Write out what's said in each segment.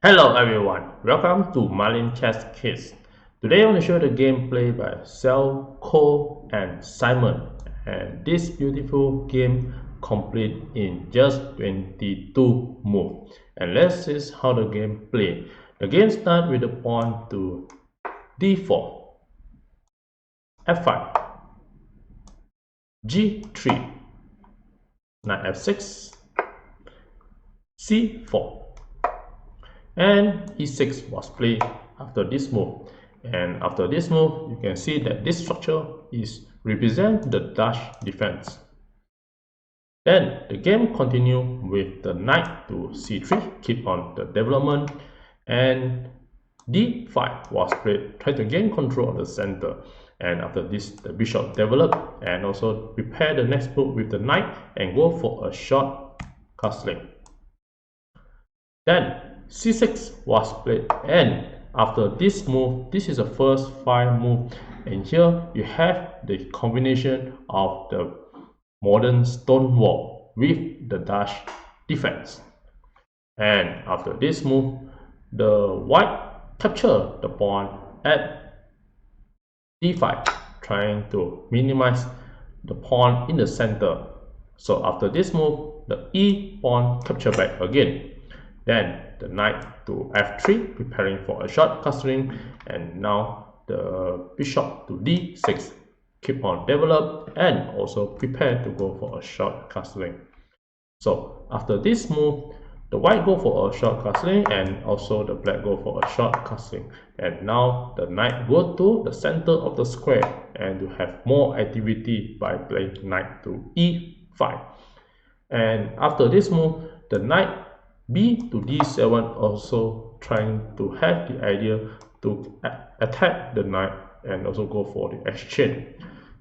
Hello everyone, welcome to Marlin Chess Kids. Today I want to show the gameplay by Slavko and Sajn, and this beautiful game complete in just 22 moves. And let's see how the game play. The game starts with the pawn to d4, f5, g3, knight f6, c4. And e6 was played after this move, and after this move you can see that this structure is represent the Dutch defense. Then the game continue with the knight to c3, keep on the development, and d5 was played, try to gain control of the center. And after this the bishop develop and also prepare the next move with the knight and go for a short castling. Then c6 was played, and after this move, this is the first 5 move, and here you have the combination of the modern Stonewall with the Dutch defense. And after this move, the white capture the pawn at d5, trying to minimize the pawn in the center. So after this move, the e pawn capture back again. Then the knight to f3, preparing for a short castling, and now the bishop to d6, keep on develop and also prepare to go for a short castling. So after this move, the white go for a short castling and also the black go for a short castling. And now the knight go to the center of the square and to have more activity by playing knight to e5. And after this move, the knight b to d7, also trying to have the idea to attack the knight and also go for the exchange.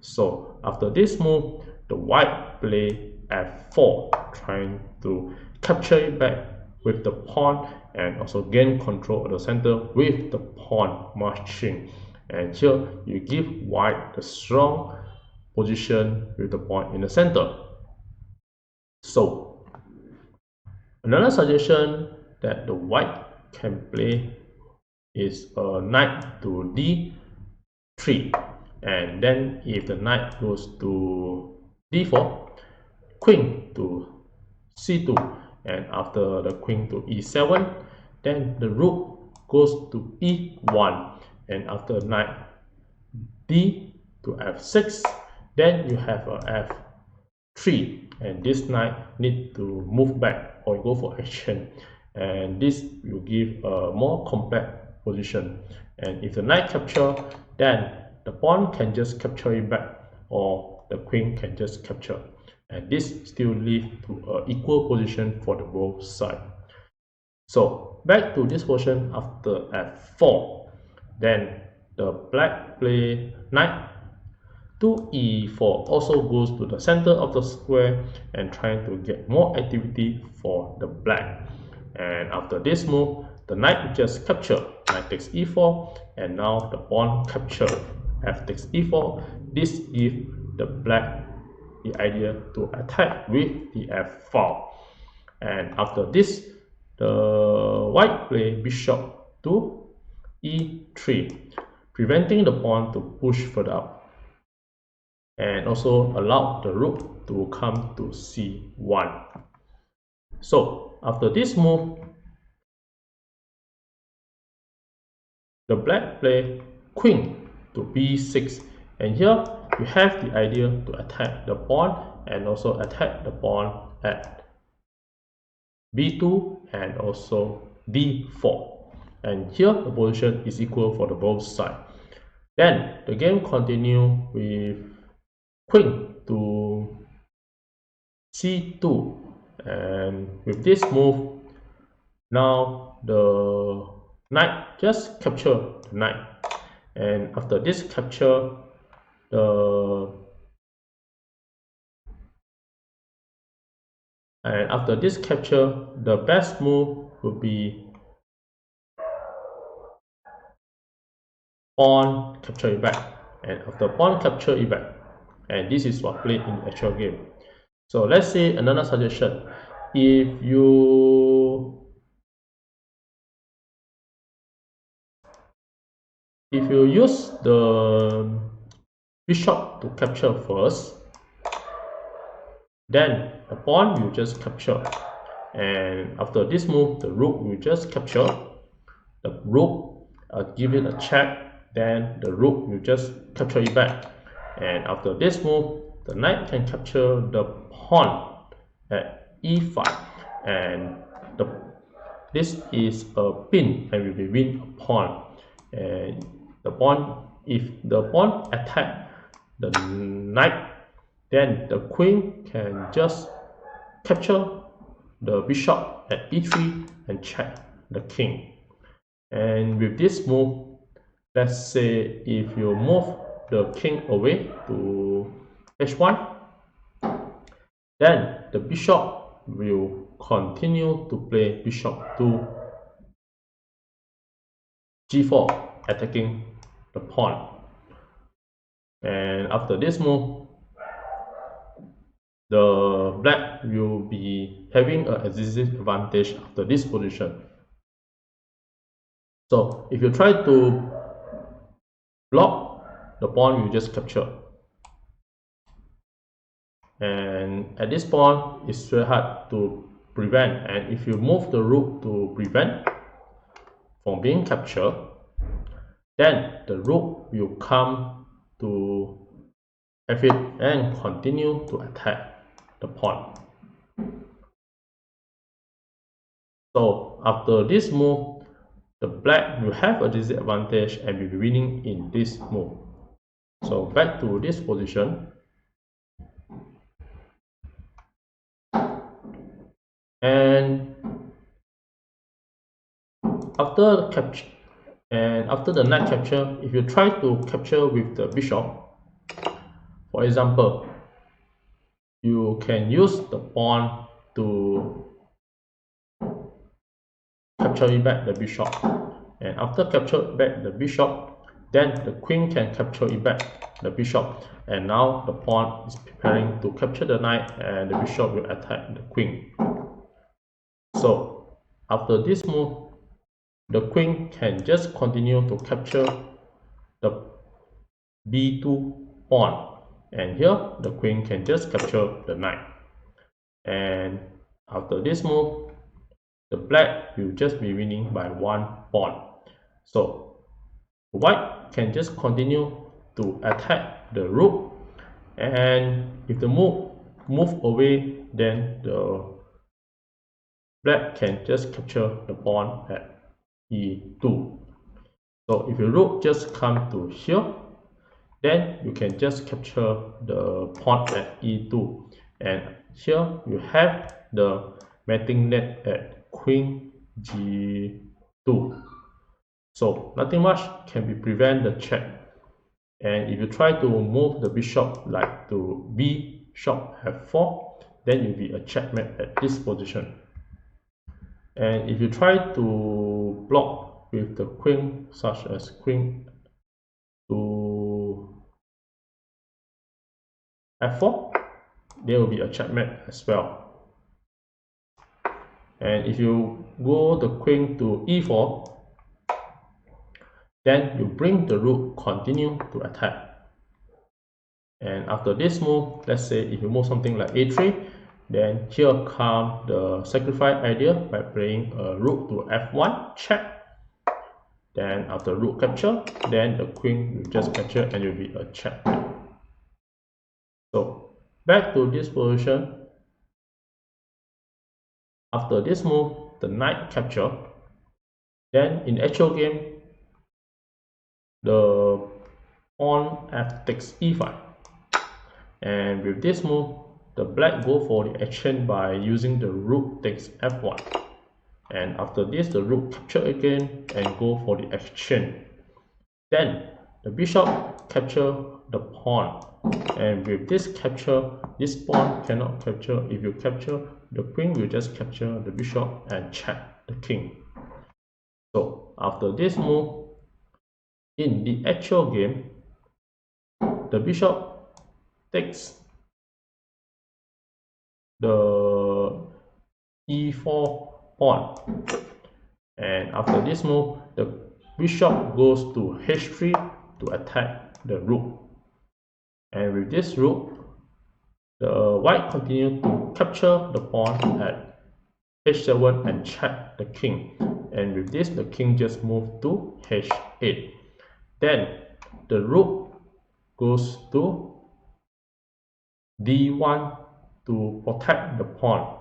So after this move, the white play f4, trying to capture it back with the pawn and also gain control of the center with the pawn marching. And here you give white the strong position with the pawn in the center. So another suggestion that the white can play is a knight to d3, and then if the knight goes to d4, queen to c2, and after the queen to e7, then the rook goes to e1, and after knight d to f6, then you have a f3, and this knight need to move back or go for exchange, and this will give a more compact position. And if the knight capture, then the pawn can just capture it back, or the queen can just capture, and this still lead to an equal position for the both sides. So back to this portion after f4, then the black play knight to e4, also goes to the center of the square and trying to get more activity for the black. And after this move, the knight just capture, knight takes e4, and now the pawn capture, f takes e4. This gives the black the idea to attack with the f4. And after this, the white play bishop to e3, preventing the pawn to push further up, and also allow the rook to come to c1. So after this move, the black play queen to b6, and here you have the idea to attack the pawn and also attack the pawn at b2 and also d4, and here the position is equal for the both sides. Then the game continue with queen to c2, and with this move, now the knight just capture the knight, and after this capture, the best move would be pawn capture it back, and after pawn capture it back, and this is what played in the actual game. So let's say another suggestion, if you if you use the bishop to capture first, then the pawn will just capture, and after this move the rook will just capture. The rook give it a check, then the rook will just capture it back, and after this move the knight can capture the pawn at e5, and this is a pin and will be win a pawn, and the pawn, if the pawn attack the knight, then the queen can just capture the bishop at e3 and check the king. And with this move, let's say if you move the king away to h1, then the bishop will continue to play bishop to g4, attacking the pawn. And after this move, the black will be having a decisive advantage after this position. So if you try to block, the pawn will just capture, and at this point it's very hard to prevent, and if you move the rook to prevent from being captured, then the rook will come to f8 and continue to attack the pawn. So after this move, the black will have a disadvantage and will be winning in this move. So back to this position, and after the knight capture, if you try to capture with the bishop, for example, you can use the pawn to capture it back the bishop, and after capture back the bishop, then the queen can capture it back the bishop, and now the pawn is preparing to capture the knight, and the bishop will attack the queen. So after this move, the queen can just continue to capture the b2 pawn, and here the queen can just capture the knight. And after this move, the black will just be winning by 1 pawn. So white can just continue to attack the rook, and if the move away, then the black can just capture the pawn at e2. So if your rook just come to here, then you can just capture the pawn at e2, and here you have the mating net at queen g2. So nothing much can be prevent the check. And if you try to move the bishop like to bishop f4, then you'll be a checkmate at this position. And if you try to block with the queen, such as queen to f4, there will be a checkmate as well. And if you go the queen to e4, then you bring the rook continue to attack. And after this move, let's say if you move something like a3, then here comes the sacrifice idea by playing a rook to f1 check. Then after rook capture, then the queen will just capture and it will be a checkmate. So back to this position. After this move, the knight capture. Then in actual game, the pawn f takes e5. And with this move, the black go for the exchange by using the rook takes f1. And after this, the rook capture again and go for the exchange. Then the bishop capture the pawn. And with this capture, this pawn cannot capture. If you capture, the queen will just capture the bishop and check the king. So after this move, in the actual game, the bishop takes the e4 pawn, and after this move, the bishop goes to h3 to attack the rook. And with this rook, the white continue to capture the pawn at h7 and check the king. And with this, the king just moved to h8. Then the rook goes to d1 to protect the pawn.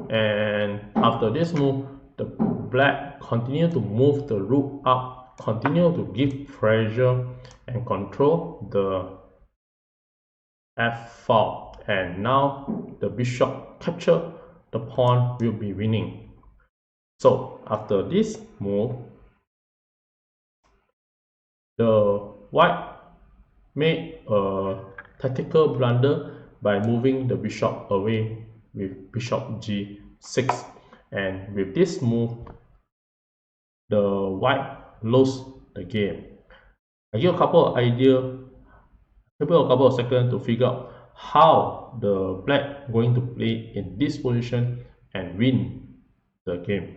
And after this move, the black continue to move the rook up, continue to give pressure and control the f4. And now the bishop capture the pawn will be winning. So after this move, the white made a tactical blunder by moving the bishop away with bishop g6. And with this move, the white lost the game. I give a couple of ideas, a couple of seconds to figure out how the black going to play in this position and win the game.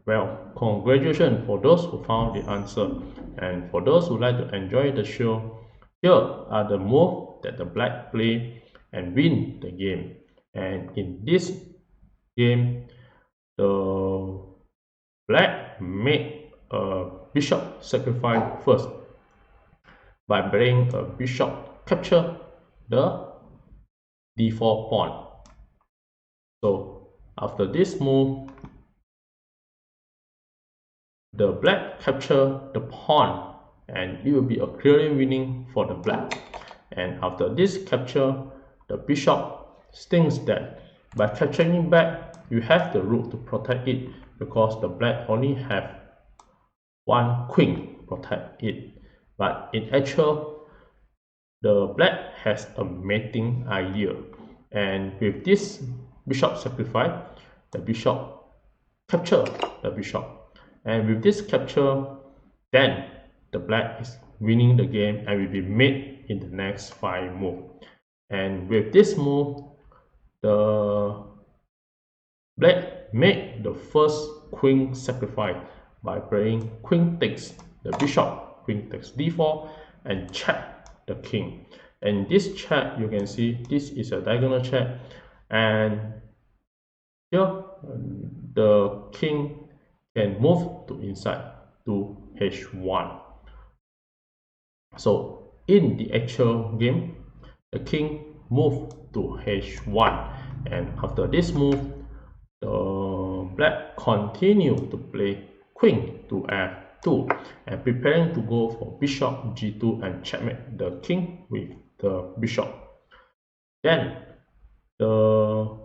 Well, congratulations for those who found the answer, and for those who like to enjoy the show, here are the moves that the black play and win the game. And in this game, the black made a bishop sacrifice first by playing a bishop capture the d4 pawn. So after this move, the black capture the pawn and it will be a clearly winning for the black. And after this capture, the bishop thinks that by capturing back, you have the rook to protect it because the black only have one queen protect it. But in actual, the black has a mating idea, and with this bishop sacrifice, the bishop capture the bishop. And with this capture, then the black is winning the game and will be made in the next 5 moves. And with this move, the black made the first queen sacrifice by playing queen takes the bishop, queen takes d4 and check the king. And this check, you can see this is a diagonal check, and here the king can move to inside to h1. So in the actual game, the king moved to h1, and after this move, the black continue to play queen to f2 and preparing to go for bishop g2 and checkmate the king with the bishop. Then the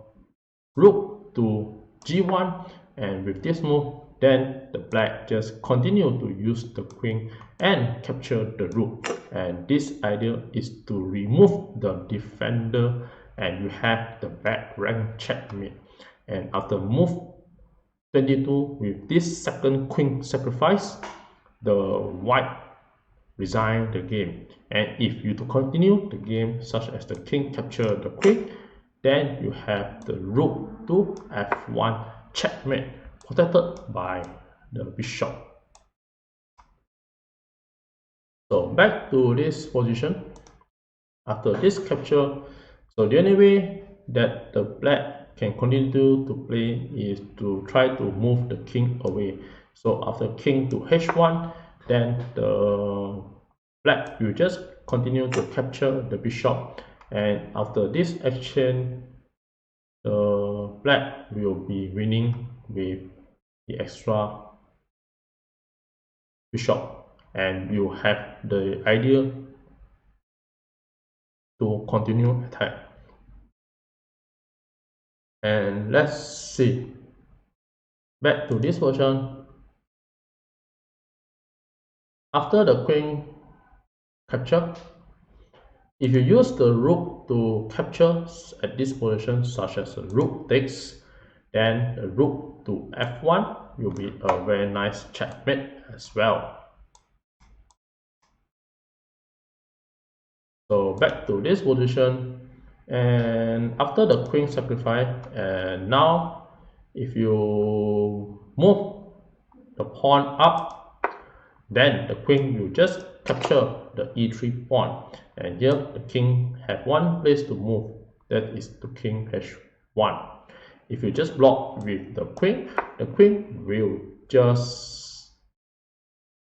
rook to g1, and with this move, then the black just continue to use the queen and capture the rook. And this idea is to remove the defender and you have the back rank checkmate. And after move 22 with this second queen sacrifice, the white resign the game. And if you to continue the game such as the king capture the queen, then you have the rook to f1 checkmate protected by the bishop. So back to this position after this capture. So the only way that the black can continue to play is to try to move the king away. So after king to h1, then the black will just continue to capture the bishop, and after this action, the black will be winning with the extra bishop, and you have the idea to continue attack. And let's see, back to this version. After the queen capture, if you use the rook to capture at this position such as the rook takes, then the rook to f1 will be a very nice checkmate as well. So back to this position, And after the queen sacrifice, and now if you move the pawn up, then the queen will just capture the e3 pawn, and here the king have one place to move, that is to king h1. If you just block with the queen will just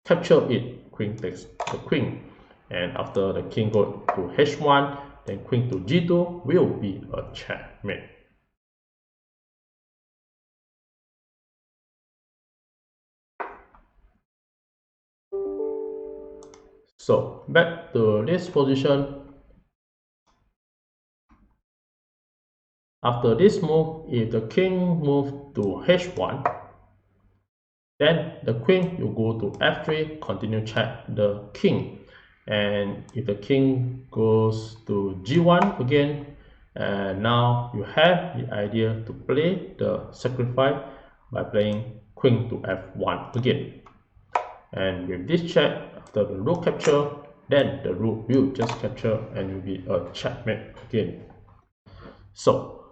capture it. Queen takes the queen, and after the king go to h1, then queen to g2 will be a checkmate. So back to this position. After this move, if the king moves to h1, then the queen will go to f3, continue check the king. And if the king goes to g1 again, and now you have the idea to play the sacrifice by playing queen to f1 again. And with this check, after the rook capture, then the rook will just capture and will be a checkmate again. So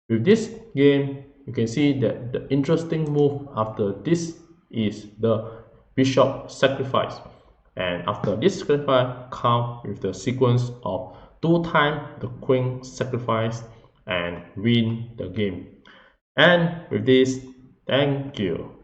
with this game, you can see that the interesting move after this is the bishop sacrifice. And after this sacrifice comes with the sequence of 2 times the queen sacrifice and win the game. And with this, thank you.